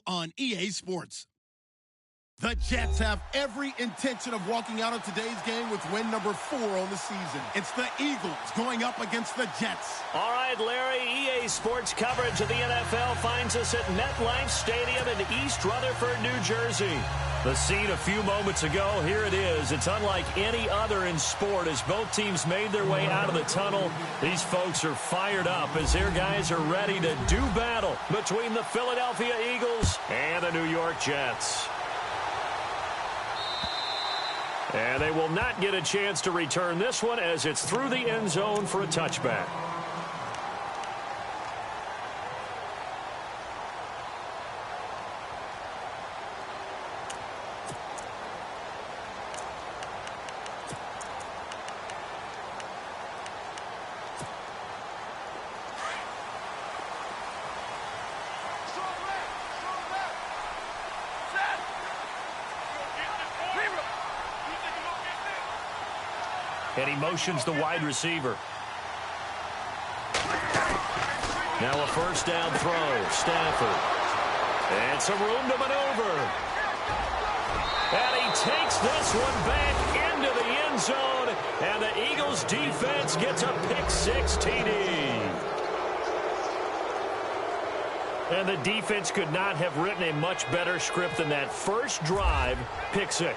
on EA Sports. The Jets have every intention of walking out of today's game with win number 4 on the season. It's the Eagles going up against the Jets. All right, Larry, EA Sports coverage of the NFL finds us at MetLife Stadium in East Rutherford, New Jersey. The scene a few moments ago, here it is. It's unlike any other in sport as both teams made their way out of the tunnel. These folks are fired up as their guys are ready to do battle between the Philadelphia Eagles and the New York Jets. And they will not get a chance to return this one as it's through the end zone for a touchback. And he motions the wide receiver. Now a first down throw. Stafford. And some room to maneuver. And he takes this one back into the end zone. And the Eagles defense gets a pick-6 TD. And the defense could not have written a much better script than that first drive, pick-6.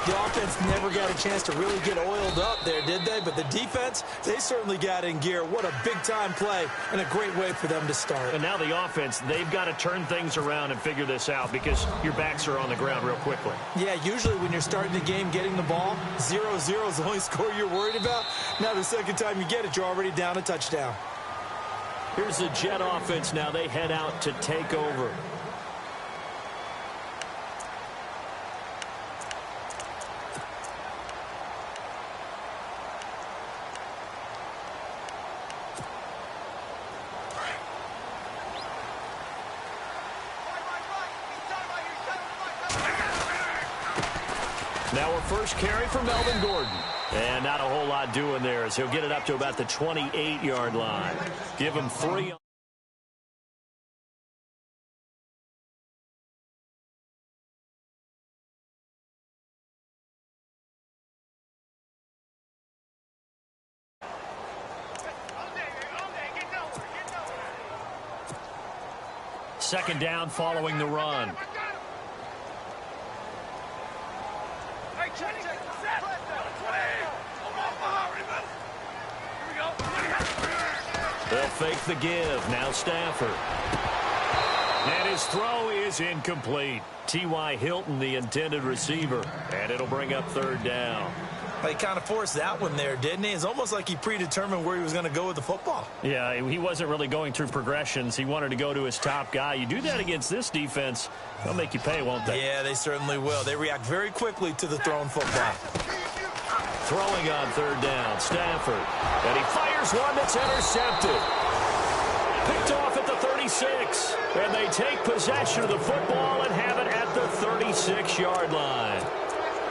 The offense never got a chance to really get oiled up there, did they? But the defense, they certainly got in gear. What a big-time play and a great way for them to start. And now the offense, they've got to turn things around and figure this out because your backs are on the ground real quickly. Yeah, usually when you're starting the game getting the ball, 0-0 is the only score you're worried about. Now the second time you get it, you're already down a touchdown. Here's the Jet offense now. They head out to take over. Now a first carry for Melvin Gordon. And not a whole lot doing there as he'll get it up to about the 28-yard line. Give him 3. Second down following the run. They'll fake the give. Now Stafford. And his throw is incomplete. T.Y. Hilton, the intended receiver. And it'll bring up third down. He kind of forced that one there, didn't he? It's almost like he predetermined where he was going to go with the football. Yeah, he wasn't really going through progressions. He wanted to go to his top guy. You do that against this defense, they'll make you pay, won't they? Yeah, they certainly will. They react very quickly to the thrown football. Throwing on third down, Stafford. And he fires one that's intercepted. Picked off at the 36. And they take possession of the football and have it at the 36-yard line.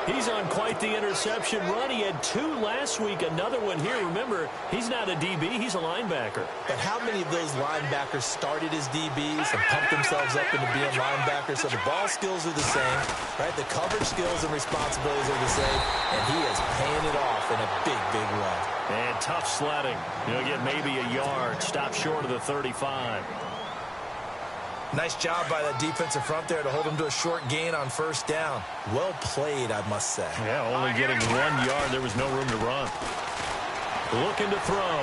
He's on quite the interception run. He had 2 last week, another one here. Remember, he's not a DB, he's a linebacker. But how many of those linebackers started as DBs and pumped themselves up into being linebackers? So the ball skills are the same, right? The coverage skills and responsibilities are the same, and he is paying it off in a big, big way. And tough sledding. You'll get maybe a yard. Stop short of the 35. Nice job by that defensive front there to hold him to a short gain on first down. Well played, I must say. Yeah, only getting 1 yard. There was no room to run. Looking to throw.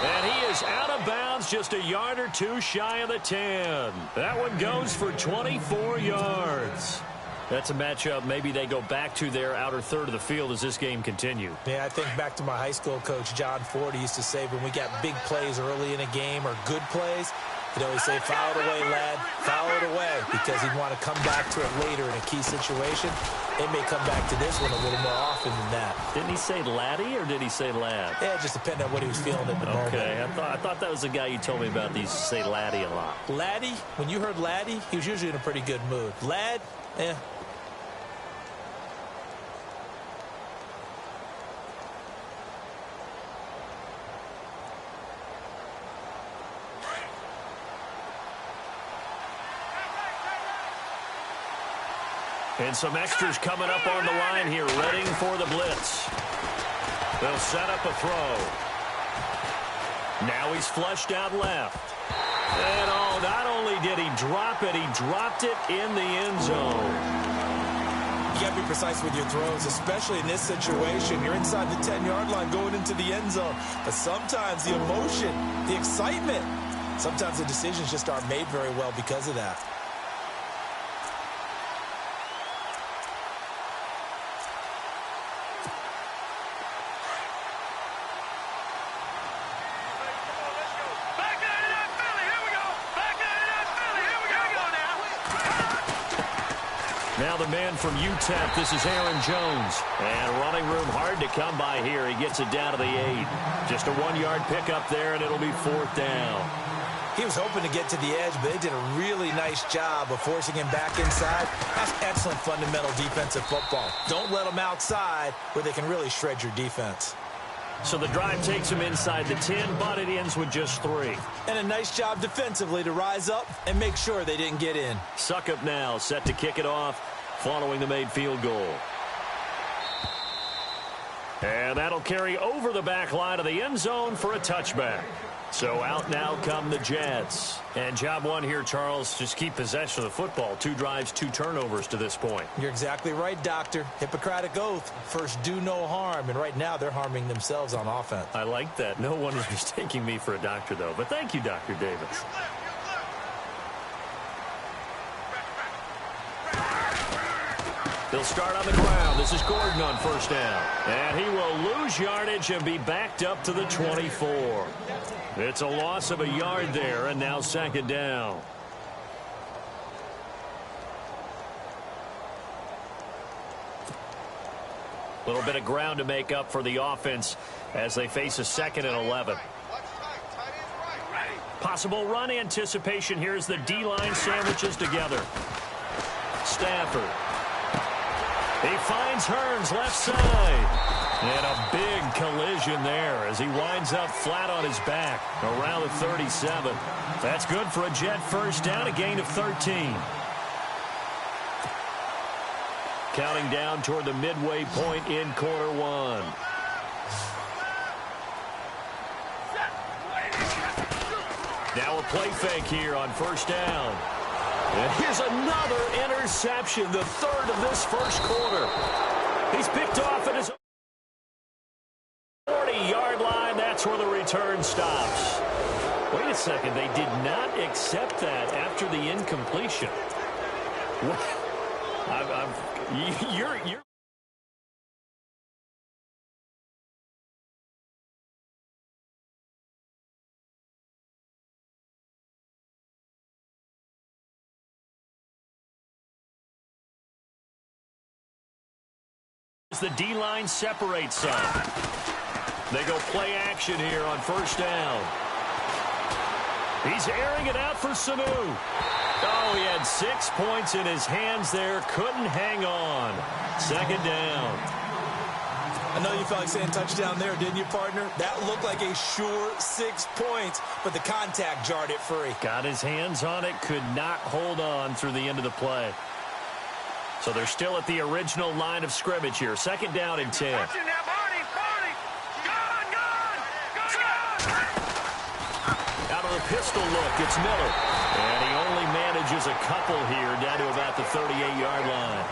And he is out of bounds, just a yard or 2 shy of the 10. That one goes for 24 yards. That's a matchup maybe they go back to their outer third of the field as this game continues. Yeah, I think back to my high school coach, John Ford. He used to say when we got big plays early in a game or good plays, he'd always say, foul it away, lad, foul it away, because he'd want to come back to it later in a key situation. It may come back to this one a little more often than that. Didn't he say laddie or did he say lad? Yeah, it just depended on what he was feeling at the moment. Okay, I thought that was the guy you told me about. He used to say laddie a lot. Laddie, when you heard laddie, he was usually in a pretty good mood. Lad, And some extras coming up on the line here, readying for the blitz. They'll set up a throw. Now he's flushed out left. And oh, not only did he drop it, he dropped it in the end zone. You got to be precise with your throws, especially in this situation. You're inside the 10-yard line going into the end zone. But sometimes the emotion, the excitement, sometimes the decisions just aren't made very well because of that. Now the man from UTEP, this is Aaron Jones. And running room hard to come by here. He gets it down to the 8. Just a 1-yard pickup there, and it'll be 4th down. He was hoping to get to the edge, but they did a really nice job of forcing him back inside. That's excellent fundamental defensive football. Don't let them outside where they can really shred your defense. So the drive takes him inside the 10, but it ends with just 3. And a nice job defensively to rise up and make sure they didn't get in. Suckup now, set to kick it off following the made field goal. And that'll carry over the back line of the end zone for a touchback. So out now come the Jets. And job one here, Charles, just keep possession of the football. 2 drives, 2 turnovers to this point. You're exactly right, Doctor. Hippocratic oath. First, do no harm. And right now, they're harming themselves on offense. I like that. No one is mistaking me for a doctor, though. But thank you, Dr. Davis. He'll start on the ground. This is Gordon on first down. And he will lose yardage and be backed up to the 24. It's a loss of a yard there, and now 2nd down. A little bit of ground to make up for the offense as they face a 2nd and 11. Possible run anticipation. Here's the D-line sandwiches together. Stafford. He finds Hearns left side. And a big collision there as he winds up flat on his back around the 37. That's good for a Jet first down, a gain of 13. Counting down toward the midway point in quarter 1. Now a play fake here on first down. And here's another interception, the 3rd of this first quarter. He's picked off at his 40-yard line. That's where the return stops. Wait a second. They did not accept that after the incompletion. You're the D-line separates some. They go play action here on first down. He's airing it out for Sanu. Oh, he had 6 points in his hands there. Couldn't hang on. 2nd down. I know you felt like saying touchdown there, didn't you, partner? That looked like a sure 6 points, but the contact jarred it free. Got his hands on it. Could not hold on through the end of the play. So they're still at the original line of scrimmage here. 2nd down and 10. Out of the pistol look, it's Miller. And he only manages a couple here down to about the 38-yard line.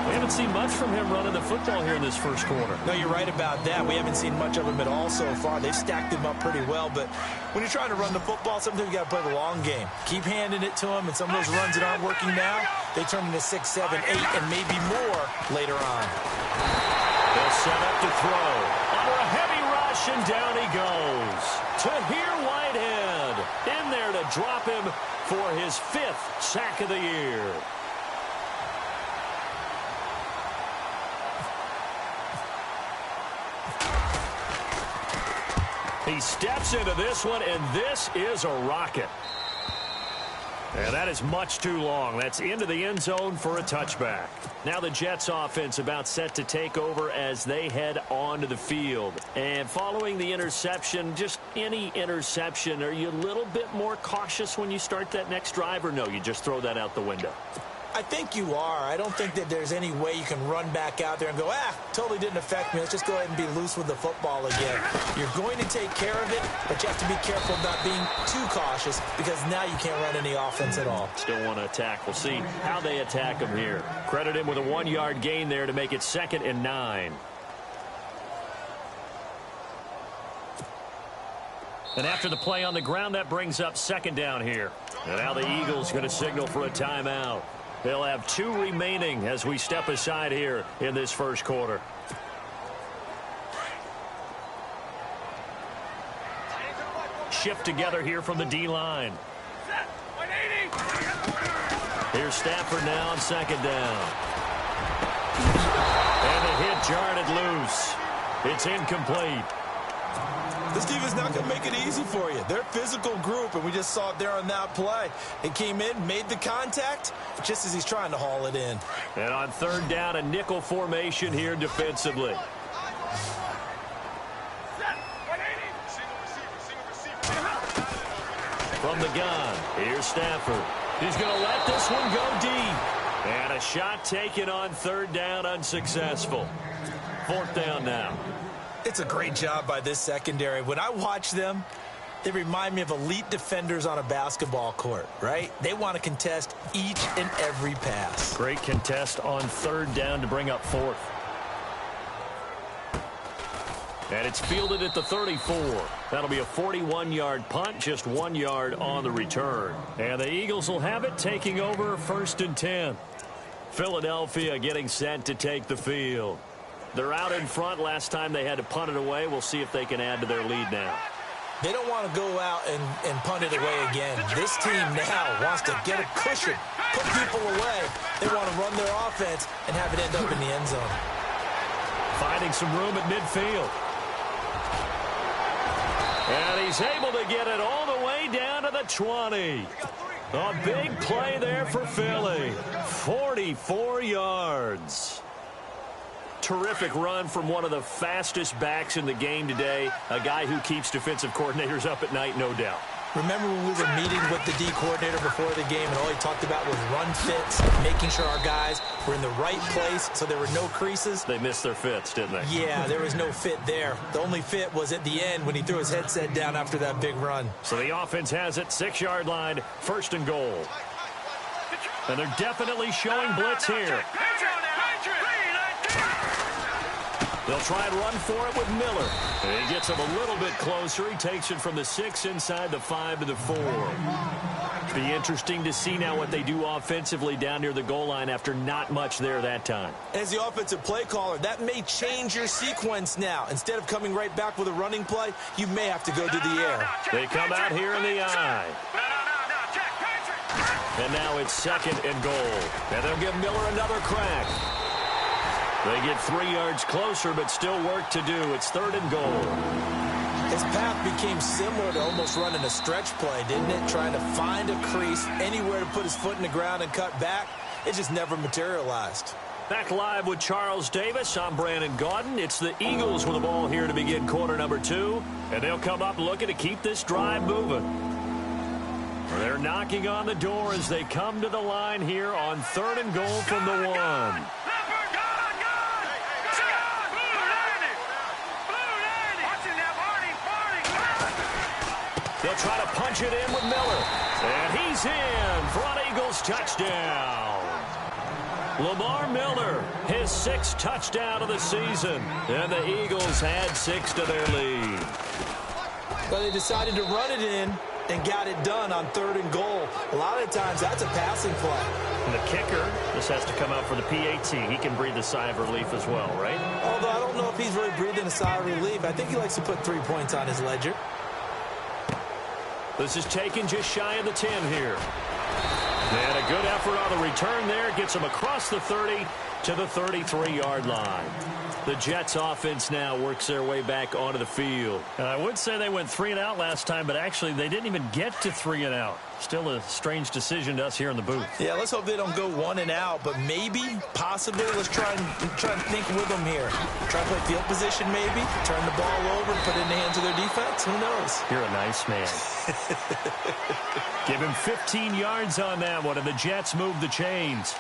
We haven't seen much from him running the football here in this first quarter. No, you're right about that. We haven't seen much of him at all so far. They've stacked him up pretty well, but when you're trying to run the football, sometimes you got to play the long game. Keep handing it to him, and some of those runs that aren't working now, they turn into 6, 7, 8, and maybe more later on. They'll set up to throw. Under a heavy rush, and down he goes. Tahir Whitehead in there to drop him for his 5th sack of the year. He steps into this one, and this is a rocket. And that is much too long. That's into the end zone for a touchback. Now the Jets offense about set to take over as they head onto the field. And following the interception, just any interception, are you a little bit more cautious when you start that next drive, or no, you just throw that out the window? I think you are. I don't think that there's any way you can run back out there and go, totally didn't affect me. Let's just go ahead and be loose with the football again. You're going to take care of it, but you have to be careful not being too cautious because now you can't run any offense at all. Still want to attack. We'll see how they attack him here. Credit him with a 1-yard gain there to make it 2nd and 9. And after the play on the ground, that brings up 2nd down here. And now the Eagles going to signal for a timeout. They'll have 2 remaining as we step aside here in this first quarter. Shift together here from the D-line. Here's Stafford now on 2nd down. And the hit jarred it loose. It's incomplete. This defense is not going to make it easy for you. They're a physical group, and we just saw it there on that play. It came in, made the contact, just as he's trying to haul it in. And on 3rd down, a nickel formation here defensively. From the gun, here's Stafford. He's going to let this one go deep. And a shot taken on 3rd down, unsuccessful. 4th down now. It's a great job by this secondary. When I watch them, they remind me of elite defenders on a basketball court, right? They want to contest each and every pass. Great contest on 3rd down to bring up 4th. And it's fielded at the 34. That'll be a 41-yard punt, just 1 yard on the return. And the Eagles will have it, taking over 1st and 10. Philadelphia getting set to take the field. They're out in front. Last time they had to punt it away. We'll see if they can add to their lead now. They don't want to go out and punt it away again. This team now wants to get a cushion, put people away. They want to run their offense and have it end up in the end zone. Finding some room at midfield. And he's able to get it all the way down to the 20. A big play there for Philly. 44 yards. Terrific run from one of the fastest backs in the game today. A guy who keeps defensive coordinators up at night, no doubt. Remember when we were meeting with the D coordinator before the game and all he talked about was run fits, making sure our guys were in the right place so there were no creases? They missed their fits, didn't they? Yeah, there was no fit there. The only fit was at the end when he threw his headset down after that big run. So the offense has it, 6-yard line, 1st and goal. And they're definitely showing blitz here. They'll try and run for it with Miller. And he gets him a little bit closer. He takes it from the 6 inside the 5 to the 4. Be interesting to see now what they do offensively down near the goal line after not much there that time. As the offensive play caller, that may change your sequence now. Instead of coming right back with a running play, you may have to go to the air. They come out here in the eye. And now it's 2nd and goal. And they'll give Miller another crack. They get 3 yards closer, but still work to do. It's 3rd and goal. His path became similar to almost running a stretch play, didn't it? Trying to find a crease, anywhere to put his foot in the ground and cut back. It just never materialized. Back live with Charles Davis. I'm Brandon Gaudin. It's the Eagles with the ball here to begin quarter number 2. And they'll come up looking to keep this drive moving. They're knocking on the door as they come to the line here on 3rd and goal from the 1. They'll try to punch it in with Miller. And he's in for an Eagles touchdown. Lamar Miller, his 6th touchdown of the season. And the Eagles add 6 to their lead. Well, they decided to run it in and got it done on 3rd and goal. A lot of times that's a passing play. And the kicker, this has to come out for the PAT. He can breathe a sigh of relief as well, right? Although I don't know if he's really breathing a sigh of relief. I think he likes to put 3 points on his ledger. This is taken just shy of the 10 here. And a good effort on the return there. Gets him across the 30 to the 33-yard line. The Jets offense now works their way back onto the field. I would say they went 3 and out last time, but actually they didn't even get to 3 and out. Still a strange decision to us here in the booth. Yeah, let's hope they don't go 1 and out, but maybe, possibly, let's try and think with them here. Try to play field position maybe, turn the ball over, put it in the hands of their defense. Who knows? You're a nice man. Give him 15 yards on that one, and the Jets move the chains.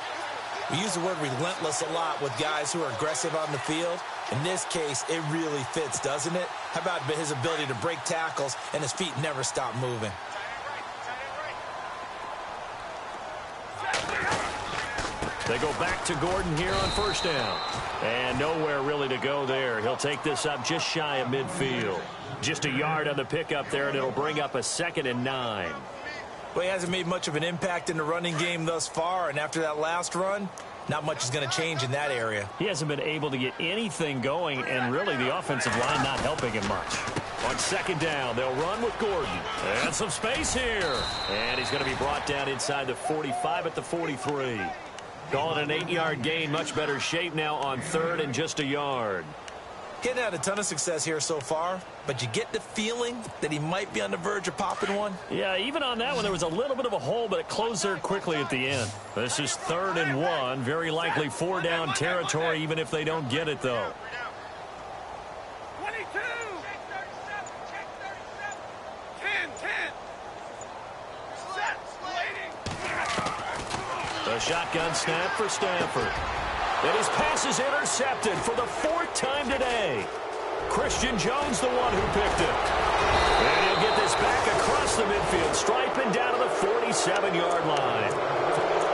We use the word relentless a lot with guys who are aggressive on the field. In this case, it really fits, doesn't it? How about his ability to break tackles and his feet never stop moving? They go back to Gordon here on first down. And nowhere really to go there. He'll take this up just shy of midfield. Just a yard on the pickup there, and it'll bring up a 2nd and 9. Well, he hasn't made much of an impact in the running game thus far, and after that last run, not much is going to change in that area. He hasn't been able to get anything going, and really the offensive line not helping him much. On 2nd down, they'll run with Gordon. And some space here. And he's going to be brought down inside the 45 at the 43. Call it an 8-yard gain. Much better shape now on 3rd and just a yard. Getting had a ton of success here so far, but you get the feeling that he might be on the verge of popping one. Yeah, even on that one, there was a little bit of a hole, but it closed there quickly at the end. This is 3rd and 1. Very likely 4-down territory, even if they don't get it, though. 22. 10. Set. Waiting. The shotgun snap for Stafford. And his pass is intercepted for the 4th time today. Christian Jones, the one who picked it. And he'll get this back across the midfield, striping down to the 47-yard line.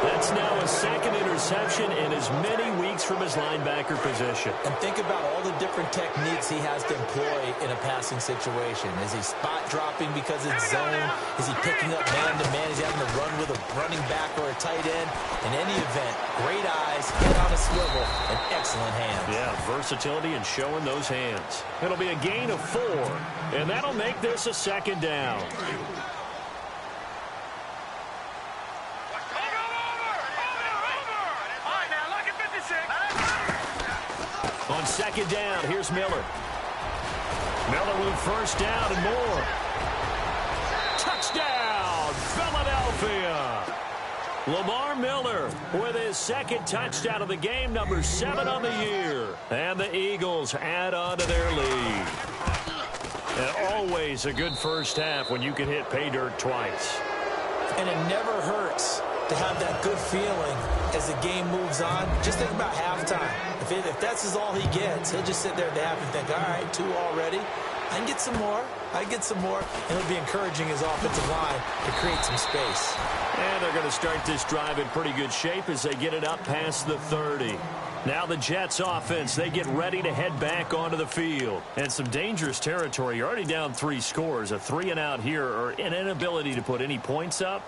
That's now a 2nd interception in as many weeks from his linebacker position. And think about all the different techniques he has to employ in a passing situation. Is he spot dropping because it's zone? Is he picking up man-to-man? Is he having to run with a running back or a tight end? In any event, great eyes, head on a swivel, and excellent hands. Yeah, versatility and showing those hands. It'll be a gain of 4, and that'll make this a 2nd down. On 2nd down, here's Miller. Miller with 1st down and more. Touchdown, Philadelphia. Lamar Miller with his 2nd touchdown of the game, number 7 on the year. And the Eagles add on to their lead. And always a good first half when you can hit pay dirt twice. And it never hurts to have that good feeling as the game moves on. Just think about halftime. If that's all he gets, he'll just sit there at the half and think, all right, 2 already. I can get some more. And it'll be encouraging his offensive line to create some space. And they're going to start this drive in pretty good shape as they get it up past the 30. Now the Jets offense, they get ready to head back onto the field. And some dangerous territory. You're already down 3 scores. A 3 and out here, or an inability to put any points up.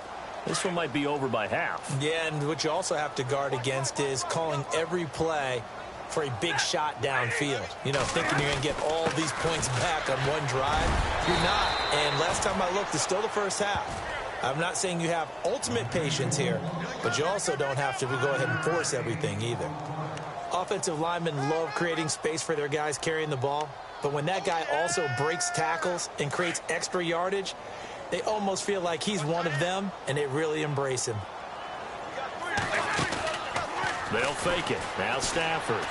This one might be over by half. Yeah, and what you also have to guard against is calling every play for a big shot downfield. You know, thinking you're going to get all these points back on one drive. You're not. And last time I looked, it's still the first half. I'm not saying you have ultimate patience here, but you also don't have to go ahead and force everything either. Offensive linemen love creating space for their guys carrying the ball, but when that guy also breaks tackles and creates extra yardage, they almost feel like he's one of them, and they really embrace him. They'll fake it. Now Stafford.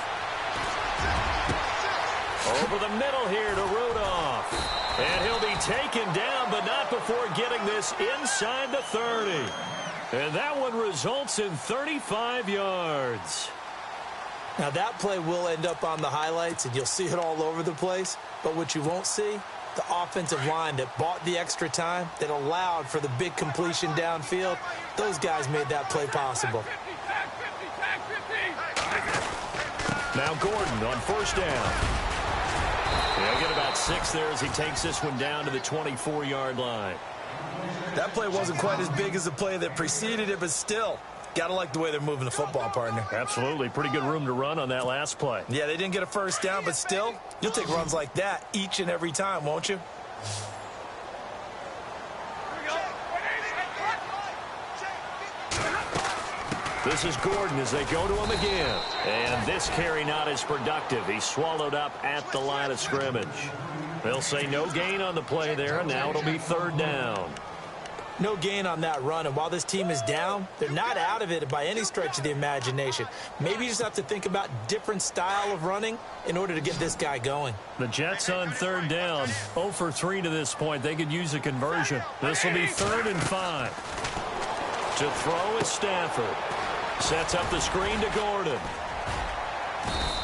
Over the middle here to Rudolph. And he'll be taken down, but not before getting this inside the 30. And that one results in 35 yards. Now, that play will end up on the highlights, and you'll see it all over the place. But what you won't see, the offensive line that bought the extra time, that allowed for the big completion downfield, those guys made that play possible. Now Gordon on first down. He'll get about 6 there as he takes this one down to the 24-yard line. That play wasn't quite as big as the play that preceded it, but still, got to like the way they're moving the football, partner. Absolutely. Pretty good room to run on that last play. Yeah, they didn't get a first down, but still, you'll take runs like that each and every time, won't you? This is Gordon as they go to him again. And this carry not as productive. He's swallowed up at the line of scrimmage. They'll say no gain on the play there, and now it'll be 3rd down. No gain on that run, and while this team is down, they're not out of it by any stretch of the imagination. Maybe you just have to think about different style of running in order to get this guy going. The Jets on 3rd down, 0 for 3 to this point. They could use a conversion. This will be 3rd and 5. To throw is Stafford. Sets up the screen to Gordon.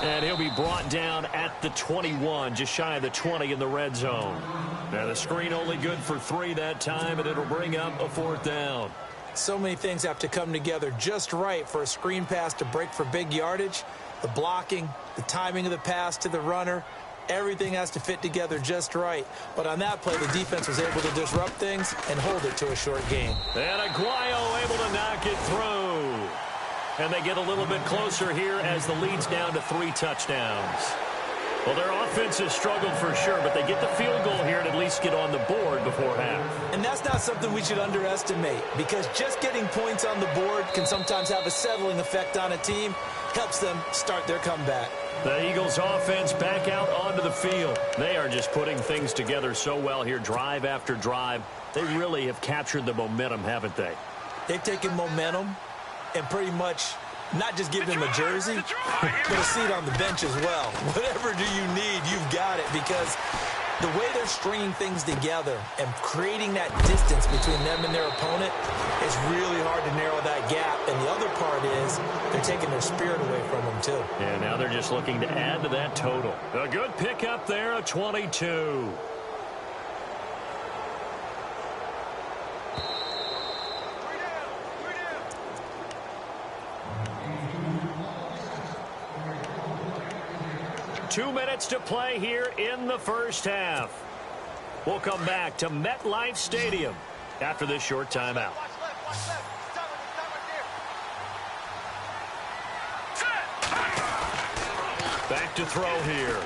And he'll be brought down at the 21, just shy of the 20 in the red zone. Now the screen only good for 3 that time, and it'll bring up a 4th down. So many things have to come together just right for a screen pass to break for big yardage. The blocking, the timing of the pass to the runner, everything has to fit together just right. But on that play, the defense was able to disrupt things and hold it to a short gain. And Aguayo able to knock it through. And they get a little bit closer here as the lead's down to 3 touchdowns. Well, their offense has struggled for sure, but they get the field goal here and at least get on the board before half. And that's not something we should underestimate, because just getting points on the board can sometimes have a settling effect on a team. Helps them start their comeback. The Eagles offense back out onto the field. They are just putting things together so well here, drive after drive. They really have captured the momentum, haven't they? They've taken momentum and pretty much not just give them a jersey, but a seat on the bench as well. Whatever do you need, you've got it, because the way they're stringing things together and creating that distance between them and their opponent, it's really hard to narrow that gap. And the other part is they're taking their spirit away from them, too. And now they're just looking to add to that total. A good pickup there, a 22. Two minutes to play here in the first half. We'll come back to MetLife Stadium after this short timeout. Back to throw here.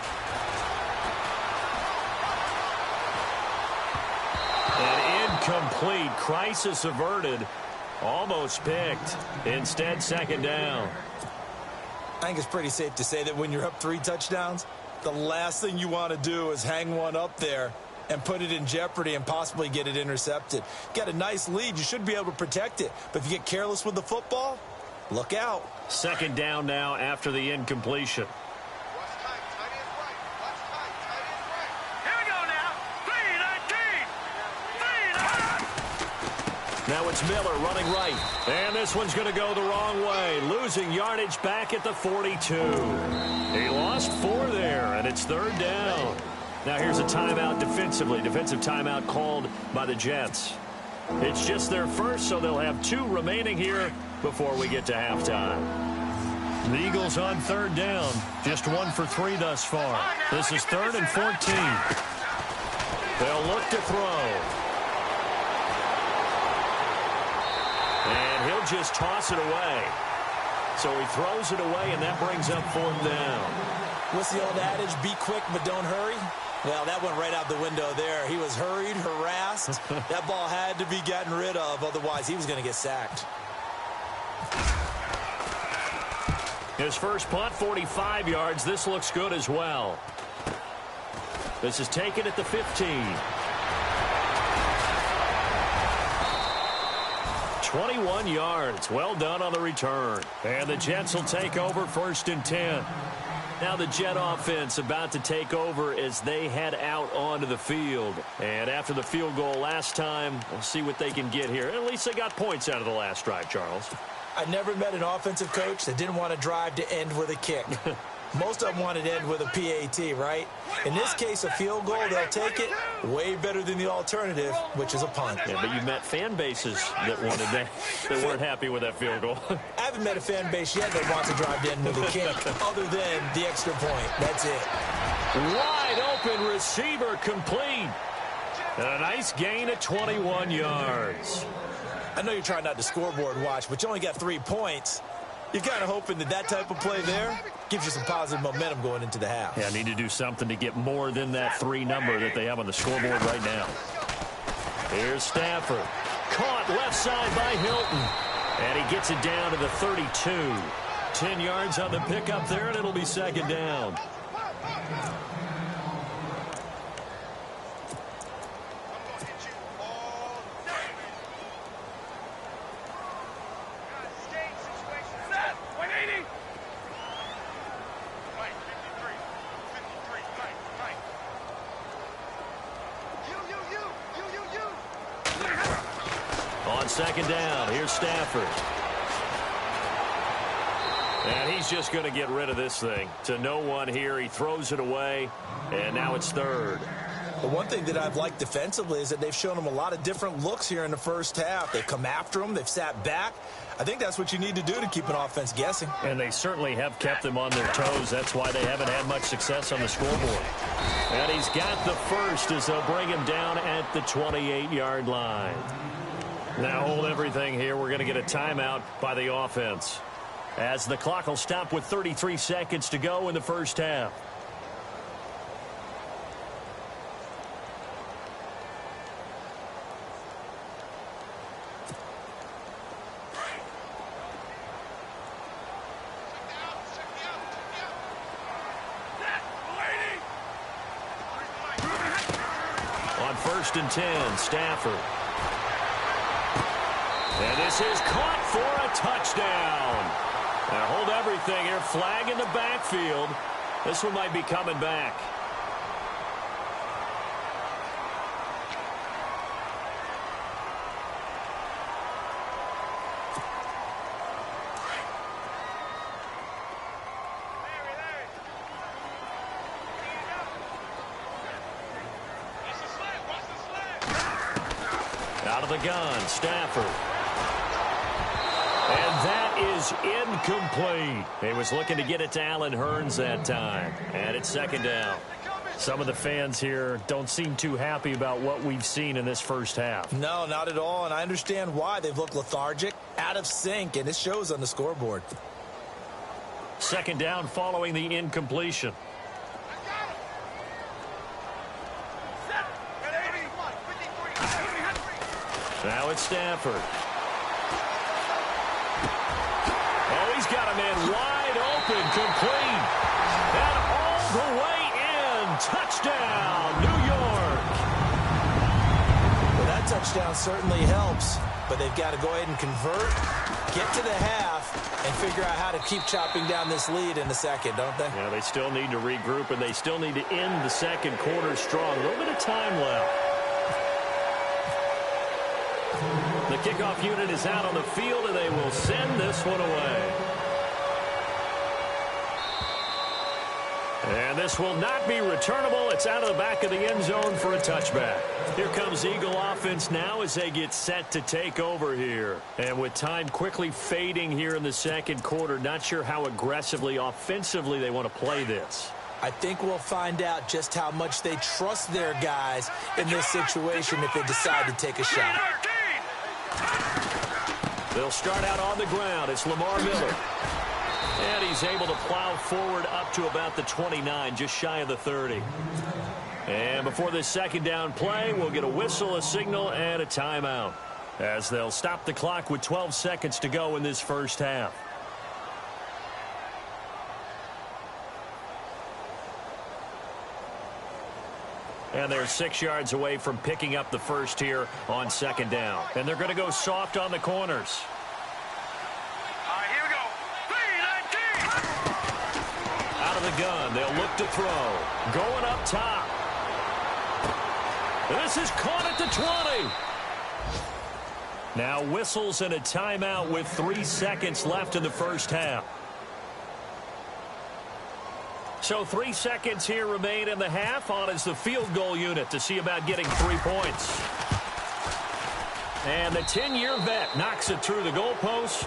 And incomplete. Crisis averted. Almost picked. Instead, 2nd down. I think it's pretty safe to say that when you're up 3 touchdowns, the last thing you want to do is hang one up there and put it in jeopardy and possibly get it intercepted. Got a nice lead. You should be able to protect it. But if you get careless with the football, look out. 2nd down now after the incompletion. Now it's Miller running right. And this one's going to go the wrong way. Losing yardage back at the 42. He lost 4 there, and it's 3rd down. Now here's a timeout defensively. Defensive timeout called by the Jets. It's just their first, so they'll have 2 remaining here before we get to halftime. The Eagles on 3rd down. Just 1 for 3 thus far. This is 3rd and 14. They'll look to throw. And he'll just toss it away. So he throws it away, and that brings up 4th down. What's the old adage? Be quick, but don't hurry. Well, that went right out the window there. He was hurried, harassed. That ball had to be gotten rid of. Otherwise, he was going to get sacked. His first punt, 45 yards. This looks good as well. This is taken at the 15. 21 yards. Well done on the return. And the Jets will take over 1st and 10. Now the Jet offense about to take over as they head out onto the field. And after the field goal last time, we'll see what they can get here. At least they got points out of the last drive, Charles. I never met an offensive coach that didn't want to drive to end with a kick. Most of them wanted to end with a PAT, right? In this case, a field goal, they'll take it. Way better than the alternative, which is a punt. Yeah, but you met fan bases that wanted that, that weren't happy with that field goal. I haven't met a fan base yet that wants to drive to end with a kick, other than the extra point. That's it. Wide open receiver complete. And a nice gain at 21 yards. I know you're trying not to scoreboard watch, but you only got 3 points. You're kind of hoping that that type of play there gives you some positive momentum going into the half. Yeah, need to do something to get more than that 3 number that they have on the scoreboard right now. Here's Stafford. Caught left side by Hilton. And he gets it down to the 32. 10 yards on the pickup there, and it'll be second down. On second down, here's Stafford. And he's just going to get rid of this thing. To no one here. He throws it away, and now it's third. The one thing that I've liked defensively is that they've shown him a lot of different looks here in the first half. They've come after him. They've sat back. I think that's what you need to do to keep an offense guessing. And they certainly have kept them on their toes. That's why they haven't had much success on the scoreboard. And he's got the first as they'll bring him down at the 28-yard line. Now hold everything here. We're going to get a timeout by the offense, as the clock will stop with 33 seconds to go in the first half. On 1st and 10, Stafford. And this is caught for a touchdown. Now hold everything here. Flag in the backfield. This one might be coming back. Out of the gun, Stafford. And that is incomplete. He was looking to get it to Allen Hurns that time. And it's second down. Some of the fans here don't seem too happy about what we've seen in this first half. No, not at all, and I understand why. They've looked lethargic, out of sync, and it shows on the scoreboard. Second down following the incompletion. Now it's Stafford. Oh, he's got a man wide open, complete. And all the way in. Touchdown, New York. Well, that touchdown certainly helps, but they've got to go ahead and convert, get to the half, and figure out how to keep chopping down this lead in the second, don't they? Yeah, they still need to regroup, and they still need to end the second quarter strong. A little bit of time left. The kickoff unit is out on the field, and they will send this one away. And this will not be returnable. It's out of the back of the end zone for a touchback. Here comes Eagle offense now as they get set to take over here. And with time quickly fading here in the second quarter, not sure how aggressively, offensively they want to play this. I think we'll find out just how much they trust their guys in this situation if they decide to take a shot. They'll start out on the ground. It's Lamar Miller. And he's able to plow forward up to about the 29, just shy of the 30. And before this second down play, we'll get a whistle, a signal, and a timeout, as they'll stop the clock with 12 seconds to go in this first half. And they're 6 yards away from picking up the first here on second down. And they're going to go soft on the corners. All right, here we go. 3-19. Out of the gun, they'll look to throw. Going up top. This is caught at the 20. Now whistles and a timeout with 3 seconds left in the first half. So 3 seconds here remain in the half. On is the field goal unit to see about getting 3 points. And the 10-year vet knocks it through the goalpost.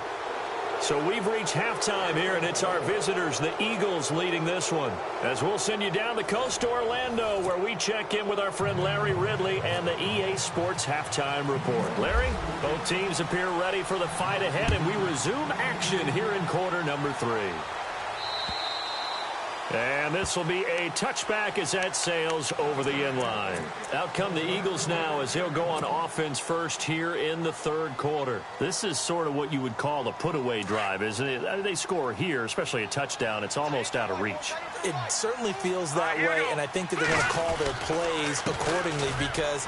So we've reached halftime here, and it's our visitors, the Eagles, leading this one. As we'll send you down the coast to Orlando, where we check in with our friend Larry Ridley and the EA Sports Halftime Report. Larry, both teams appear ready for the fight ahead, and we resume action here in quarter number 3. And this will be a touchback as that sails over the inline. Out come the Eagles now as they'll go on offense first here in the third quarter. This is sort of what you would call a put-away drive, isn't it? They score here, especially a touchdown. It's almost out of reach. It certainly feels that way, and I think that they're going to call their plays accordingly because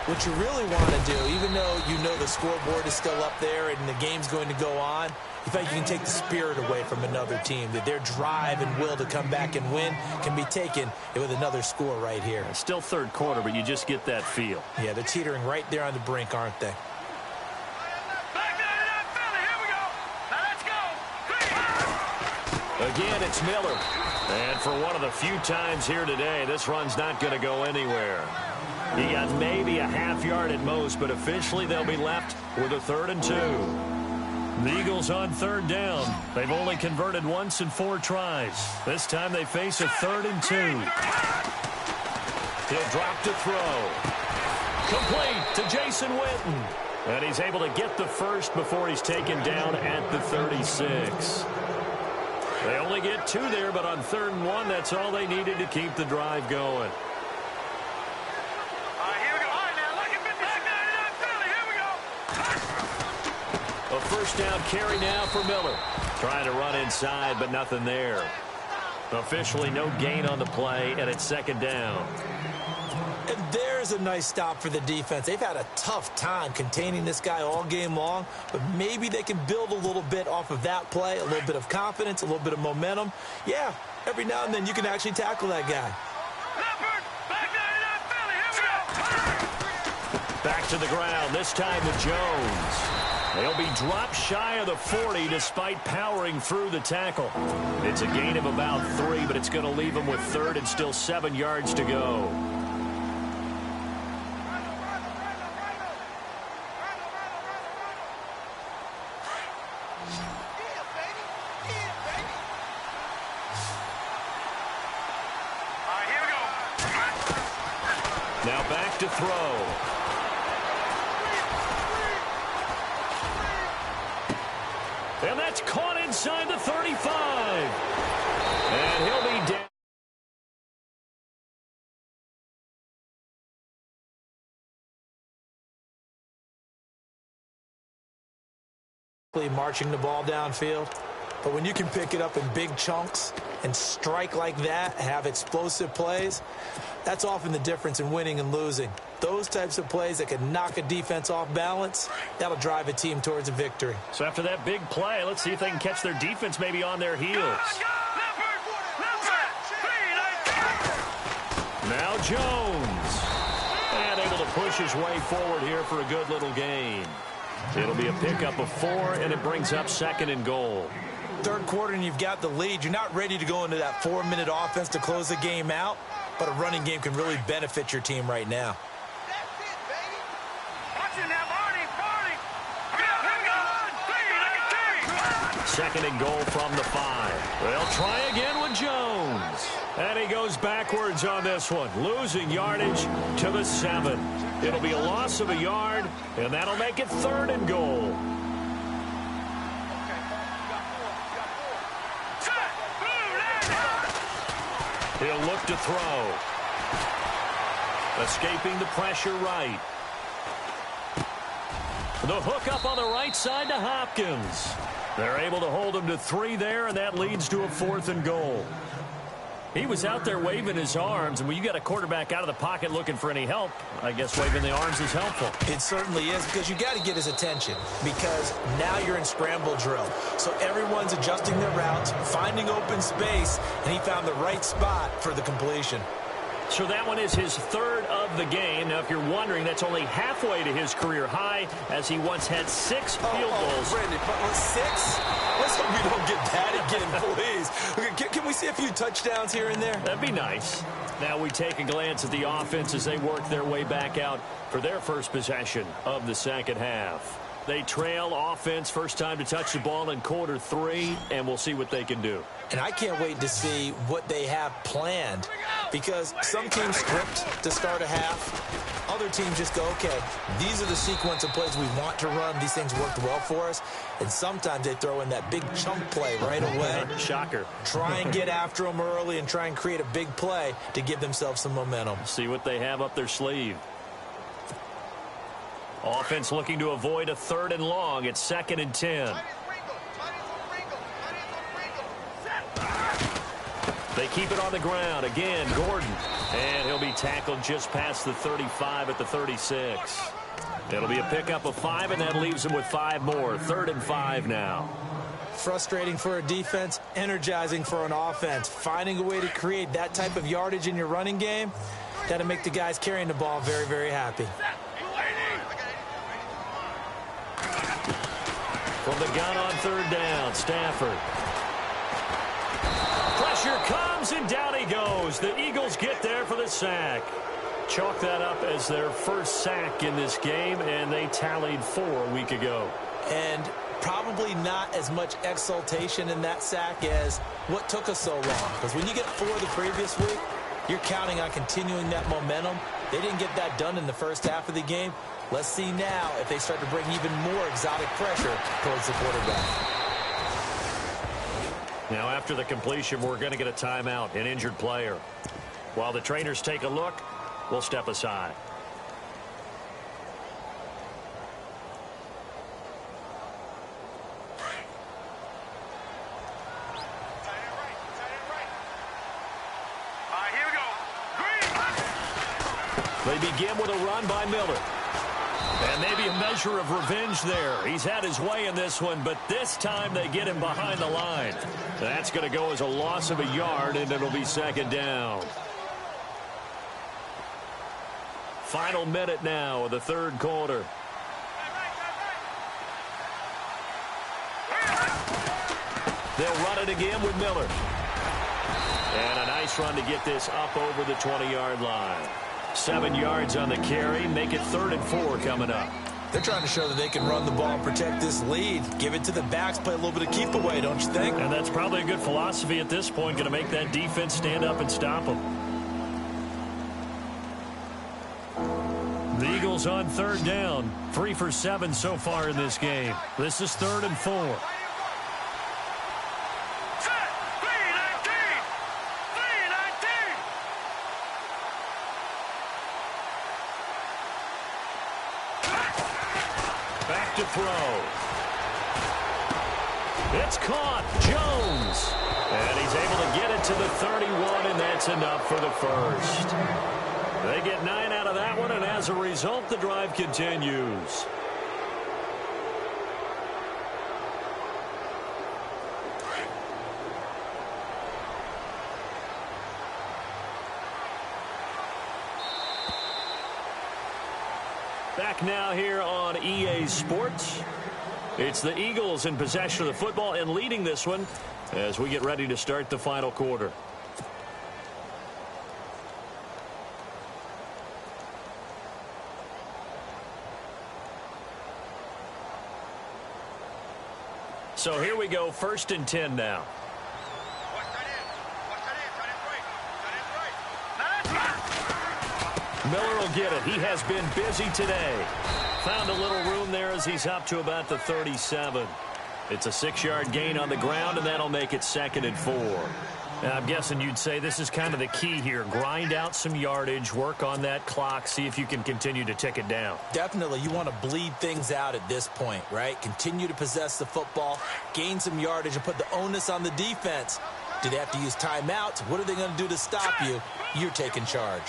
what you really want to do, even though you know the scoreboard is still up there and the game's going to go on, in fact, you can take the spirit away from another team, that their drive and will to come back and win can be taken with another score right here. It's still third quarter, but you just get that feel. Yeah, they're teetering right there on the brink, aren't they? Again, it's Miller. And for one of the few times here today, this run's not going to go anywhere. He got maybe a half yard at most, but officially they'll be left with a 3rd and 2. The Eagles on 3rd down. They've only converted once in 4 tries. This time they face a 3rd and 2. He'll drop to throw. Complete to Jason Witten. And he's able to get the first before he's taken down at the 36. They only get 2 there, but on 3rd and 1, that's all they needed to keep the drive going. A first down carry now for Miller. Trying to run inside, but nothing there. Officially no gain on the play, and it's 2nd down. And there's a nice stop for the defense. They've had a tough time containing this guy all game long, but maybe they can build a little bit off of that play, a little bit of confidence, a little bit of momentum. Yeah, every now and then you can actually tackle that guy. Back to the ground, this time with Jones. They'll be dropped shy of the 40 despite powering through the tackle. It's a gain of about 3, but it's going to leave them with 3rd and still 7 yards to go. Now back to throw. And that's caught inside the 35. And he'll be down. Marching the ball downfield. But when you can pick it up in big chunks and strike like that, have explosive plays, that's often the difference in winning and losing. Those types of plays that can knock a defense off balance, that'll drive a team towards a victory. So after that big play, let's see if they can catch their defense maybe on their heels. Now Jones. And able to push his way forward here for a good little gain. It'll be a pickup of 4, and it brings up 2nd and goal. Third quarter and you've got the lead. You're not ready to go into that 4-minute offense to close the game out, but a running game can really benefit your team right now. That's it, baby. Watch it now, Barney. 2nd and goal from the 5. They'll try again with Jones. And he goes backwards on this one, losing yardage to the 7. It'll be a loss of a yard, and that'll make it 3rd and goal. He'll look to throw. Escaping the pressure right. The hook up on the right side to Hopkins. They're able to hold him to 3 there, and that leads to a 4th and goal. He was out there waving his arms, and when you got a quarterback out of the pocket looking for any help, I guess waving the arms is helpful. It certainly is, because you got to get his attention, because now you're in scramble drill. So everyone's adjusting their routes, finding open space, and he found the right spot for the completion. So that one is his 3rd of the game. Now, if you're wondering, that's only halfway to his career high, as he once had 6 field goals. Brandon, but 6? Let's hope we don't get that again, please. Can we see a few touchdowns here and there? That'd be nice. Now we take a glance at the offense as they work their way back out for their first possession of the 2nd half. They trail offense first time to touch the ball in quarter 3, and we'll see what they can do. And I can't wait to see what they have planned, because some teams script to start a half. Other teams just go, okay, these are the sequence of plays we want to run. These things worked well for us. And sometimes they throw in that big chunk play right away. Shocker. Try and get after them early and try and create a big play to give themselves some momentum. See what they have up their sleeve. Offense looking to avoid a 3rd and long. It's 2nd and 10. They keep it on the ground. Again, Gordon. And he'll be tackled just past the 35 at the 36. It'll be a pickup of 5, and that leaves him with 5 more. 3rd and 5 now. Frustrating for a defense, energizing for an offense. Finding a way to create that type of yardage in your running game, that'll make the guys carrying the ball very, very happy. From the gun on 3rd down, Stafford. Pressure comes, and down he goes. The Eagles get there for the sack. Chalk that up as their first sack in this game, and they tallied 4 a week ago. And probably not as much exultation in that sack as what took us so long. Because when you get 4 the previous week, you're counting on continuing that momentum. They didn't get that done in the first half of the game. Let's see now if they start to bring even more exotic pressure towards the quarterback. Now, after the completion, we're going to get a timeout, an injured player. While the trainers take a look, we'll step aside. Here we go. They begin with a run by Miller. And maybe a measure of revenge there. He's had his way in this one, but this time they get him behind the line. That's going to go as a loss of a yard, and it'll be 2nd down. Final minute now of the 3rd quarter. They'll run it again with Miller. And a nice run to get this up over the 20-yard line. 7 yards on the carry. Make it 3rd and 4 coming up. They're trying to show that they can run the ball and protect this lead. Give it to the backs, play a little bit of keep away, don't you think? And that's probably a good philosophy at this point. Going to make that defense stand up and stop them. The Eagles on 3rd down. 3 for 7 so far in this game. This is 3rd and 4. To throw. It's caught. Jones. And he's able to get it to the 31, and that's enough for the first. They get 9 out of that one, and as a result, the drive continues. Back now here on EA Sports. It's the Eagles in possession of the football and leading this one as we get ready to start the final quarter. So here we go, 1st and 10 now. Miller will get it. He has been busy today. Found a little room there as he's up to about the 37. It's a 6-yard gain on the ground, and that'll make it 2nd and 4. And I'm guessing you'd say this is kind of the key here. Grind out some yardage, work on that clock, see if you can continue to tick it down. Definitely. You want to bleed things out at this point, right? Continue to possess the football, gain some yardage, and put the onus on the defense. Do they have to use timeouts? What are they going to do to stop you? You're taking charge.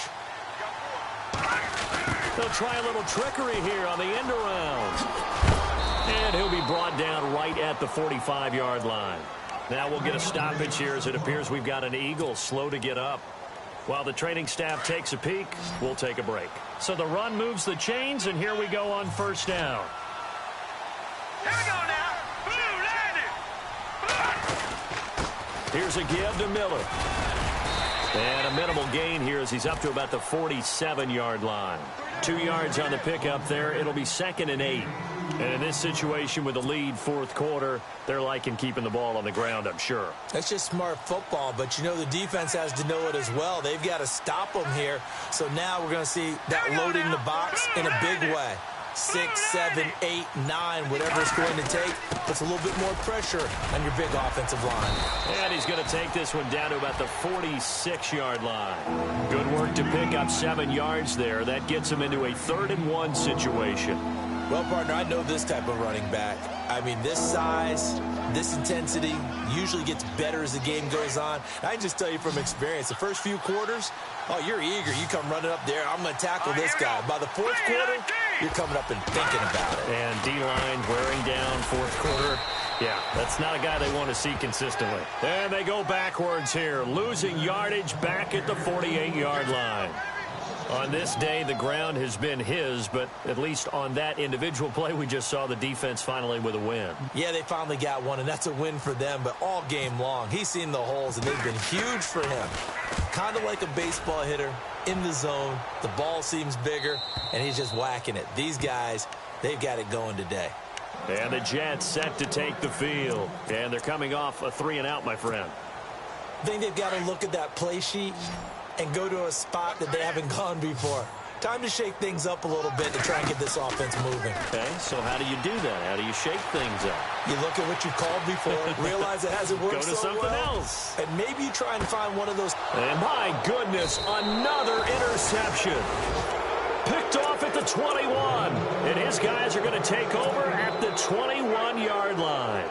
They'll try a little trickery here on the end around. And he'll be brought down right at the 45-yard line. Now we'll get a stoppage here as it appears we've got an Eagle slow to get up. While the training staff takes a peek, we'll take a break. So the run moves the chains, and here we go on 1st down. Here we go now. Blue landed. Here's a give to Miller. And a minimal gain here as he's up to about the 47-yard line. 2 yards on the pickup there. It'll be 2nd and 8. And in this situation with the lead fourth quarter, they're liking keeping the ball on the ground, I'm sure. That's just smart football, but you know the defense has to know it as well. They've got to stop them here. So now we're going to see that loading the box in a big way. 6, 7, 8, 9, whatever it's going to take, puts a little bit more pressure on your big offensive line. And he's going to take this one down to about the 46-yard line. Good work to pick up 7 yards there. That gets him into a 3rd-and-1 situation. Well, partner, I know this type of running back. I mean, this size, this intensity usually gets better as the game goes on. I can just tell you from experience, the first few quarters, oh, you're eager. You come running up there. I'm going to tackle this guy. By the fourth quarter, you're coming up and thinking about it. And D-line wearing down fourth quarter. Yeah, that's not a guy they want to see consistently. And they go backwards here, losing yardage back at the 48-yard line. On this day, the ground has been his, but at least on that individual play, we just saw the defense finally with a win. Yeah, they finally got one, and that's a win for them, but all game long, he's seen the holes, and they've been huge for him. Kind of like a baseball hitter in the zone. The ball seems bigger, and he's just whacking it. These guys, they've got it going today. And the Jets set to take the field, and they're coming off a 3-and-out, my friend. I think they've got to look at that play sheet and go to a spot that they haven't gone before. Time to shake things up a little bit to try and get this offense moving. Okay, so how do you do that? How do you shake things up? You look at what you called before, realize it hasn't worked so well. Go to something else. And maybe you try and find one of those. And my goodness, another interception. Picked off at the 21. And his guys are going to take over at the 21-yard line.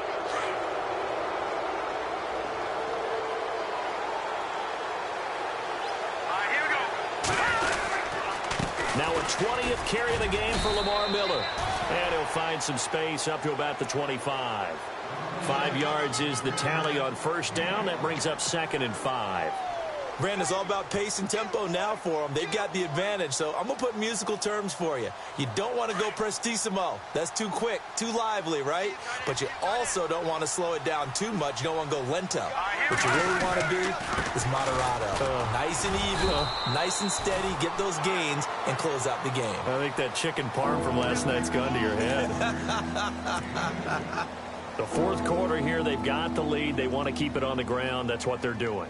Now a 20th carry of the game for Lamar Miller. And he'll find some space up to about the 25. 5 yards is the tally on first down. That brings up 2nd and 5. Brandon, it's all about pace and tempo now for them. They've got the advantage, so I'm going to put musical terms for you. You don't want to go prestissimo. That's too quick, too lively, right? But you also don't want to slow it down too much. You don't want to go lento. What you really want to be is moderato. Nice and even, nice and steady, get those gains, and close out the game. I think that chicken parm from last night's gone to your head. The fourth quarter here, they've got the lead. They want to keep it on the ground. That's what they're doing.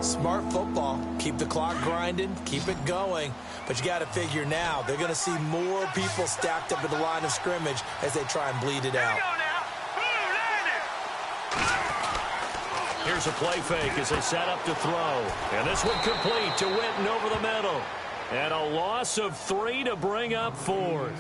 Smart football. Keep the clock grinding. Keep it going. But you got to figure now, they're going to see more people stacked up at the line of scrimmage as they try and bleed it out. Here's a play fake as they set up to throw. And this one complete to Winton over the middle. And a loss of 3 to bring up 4th.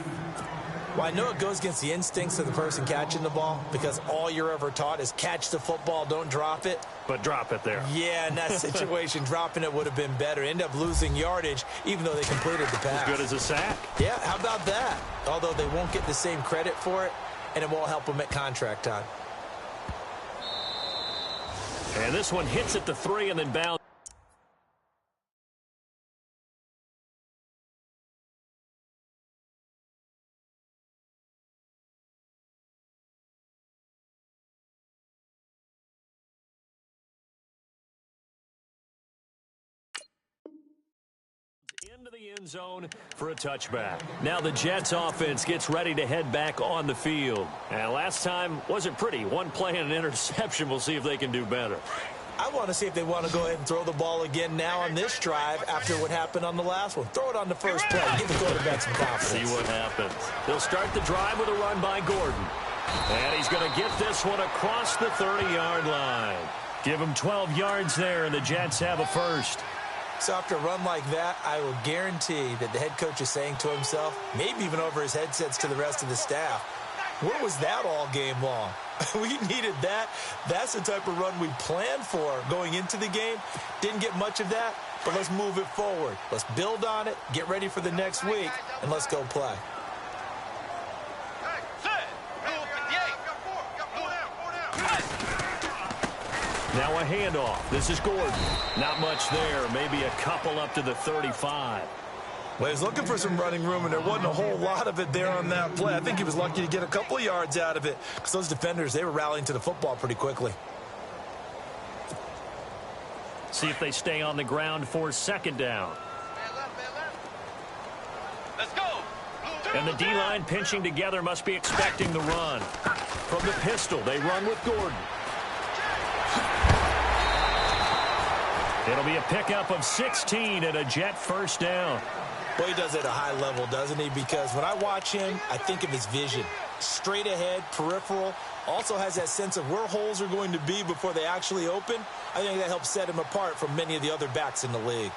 Well, I know it goes against the instincts of the person catching the ball because all you're ever taught is catch the football, don't drop it. But drop it there. Yeah, in that situation, dropping it would have been better. End up losing yardage, even though they completed the pass. As good as a sack. Yeah, how about that? Although they won't get the same credit for it, and it won't help them at contract time. And this one hits at the 3 and then bounds. Into the end zone for a touchback. Now the Jets offense gets ready to head back on the field. And last time wasn't pretty. One play and an interception. We'll see if they can do better. I want to see if they want to go ahead and throw the ball again now on this drive after what happened on the last one. Throw it on the first play. Give the quarterback some confidence. See what happens. They'll start the drive with a run by Gordon. And he's going to get this one across the 30-yard line. Give him 12 yards there, and the Jets have a first. So after a run like that, I will guarantee that the head coach is saying to himself, maybe even over his headsets to the rest of the staff, where was that all game long? We needed that. That's the type of run we planned for going into the game. Didn't get much of that, but let's move it forward. Let's build on it, get ready for the next week, and let's go play. Now a handoff. This is Gordon. Not much there. Maybe a couple up to the 35. Well, he's looking for some running room, and there wasn't a whole lot of it there on that play. I think he was lucky to get a couple of yards out of it because those defenders, they were rallying to the football pretty quickly. See if they stay on the ground for 2nd down. Let's go. And the D-line pinching together must be expecting the run. From the pistol, they run with Gordon. It'll be a pickup of 16 and a Jet first down. Well, he does it at a high level, doesn't he? Because when I watch him, I think of his vision. Straight ahead, peripheral. Also has that sense of where holes are going to be before they actually open. I think that helps set him apart from many of the other backs in the league.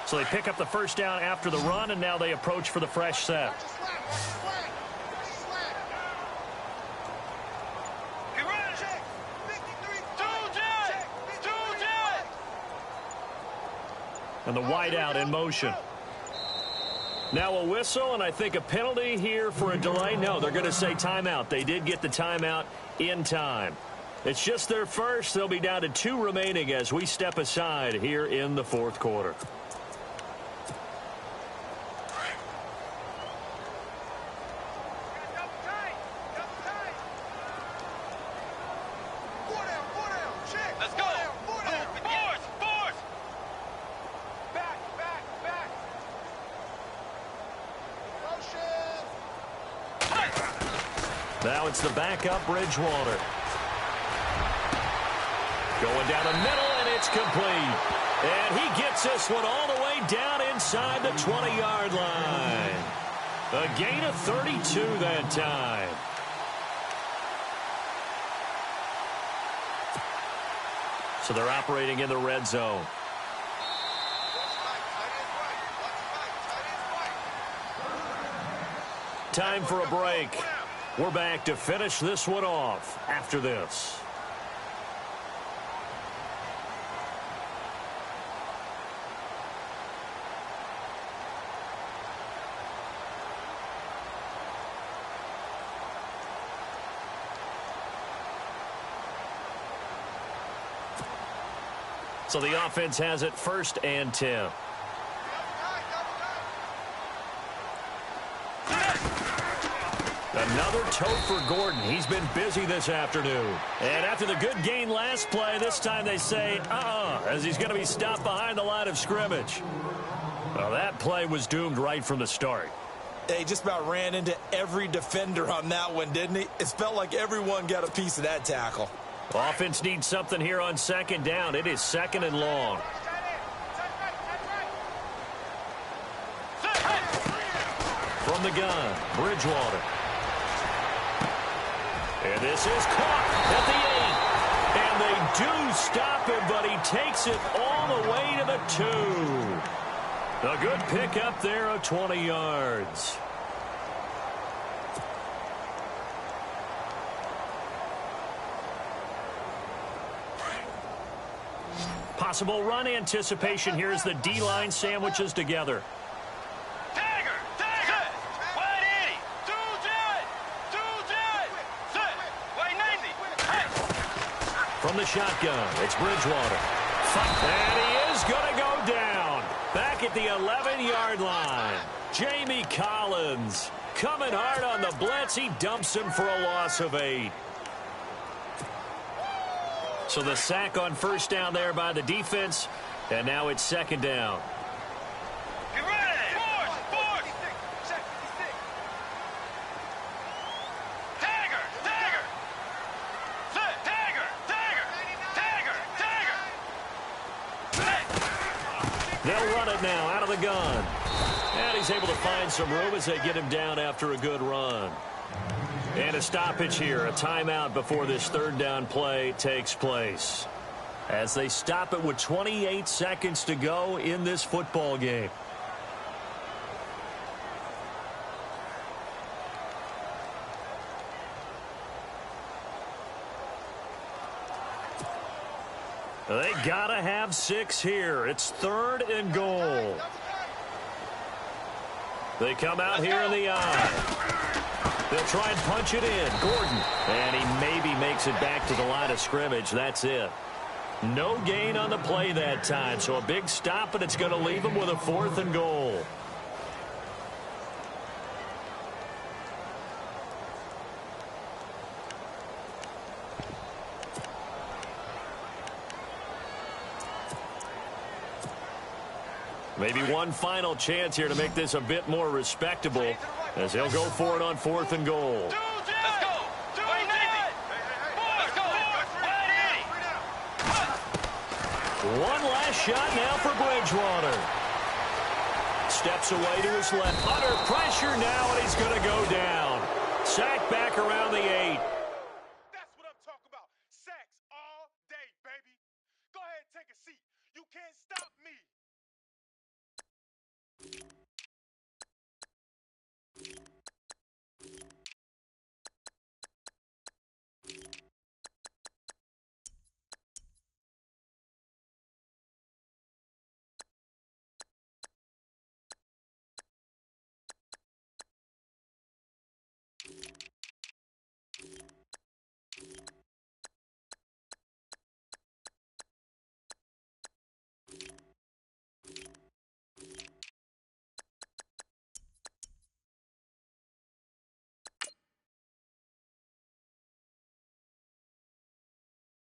So they pick up the first down after the run, and now they approach for the fresh set. And the wideout in motion. Now a whistle, and I think a penalty here for a delay. No, they're going to say timeout. They did get the timeout in time. It's just their first. They'll be down to 2 remaining as we step aside here in the fourth quarter. Now it's the backup, Bridgewater. Going down the middle, and it's complete. And he gets this one all the way down inside the 20-yard line. A gain of 32 that time. So they're operating in the red zone. Time for a break. We're back to finish this one off after this. So the offense has it 1st and 10. Another tote for Gordon. He's been busy this afternoon. And after the good gain last play, this time they say, as he's going to be stopped behind the line of scrimmage. Well, that play was doomed right from the start. He just about ran into every defender on that one, didn't he? It felt like everyone got a piece of that tackle. Offense needs something here on 2nd down. It is 2nd and long. From the gun, Bridgewater. And this is caught at the 8. And they do stop him, but he takes it all the way to the 2. A good pickup there of 20 yards. Possible run anticipation here as the D-line sandwiches together. From the shotgun, it's Bridgewater. And he is going to go down. Back at the 11-yard line. Jamie Collins coming hard on the blitz. He dumps him for a loss of 8. So the sack on 1st down there by the defense. And now it's 2nd down. They'll run it now out of the gun. And he's able to find some room as they get him down after a good run. And a stoppage here, a timeout before this 3rd down play takes place. As they stop it with 28 seconds to go in this football game. They gotta have 6 here. It's 3rd and goal. They come out here in the eye. They'll try and punch it in. Gordon. And he maybe makes it back to the line of scrimmage. That's it. No gain on the play that time. So a big stop, and it's going to leave them with a 4th and goal. Maybe one final chance here to make this a bit more respectable as he'll go for it on 4th and goal. Let's go. Let's go. One last shot now for Bridgewater. Steps away to his left. Under pressure now, and he's going to go down. Sacked back around the 8.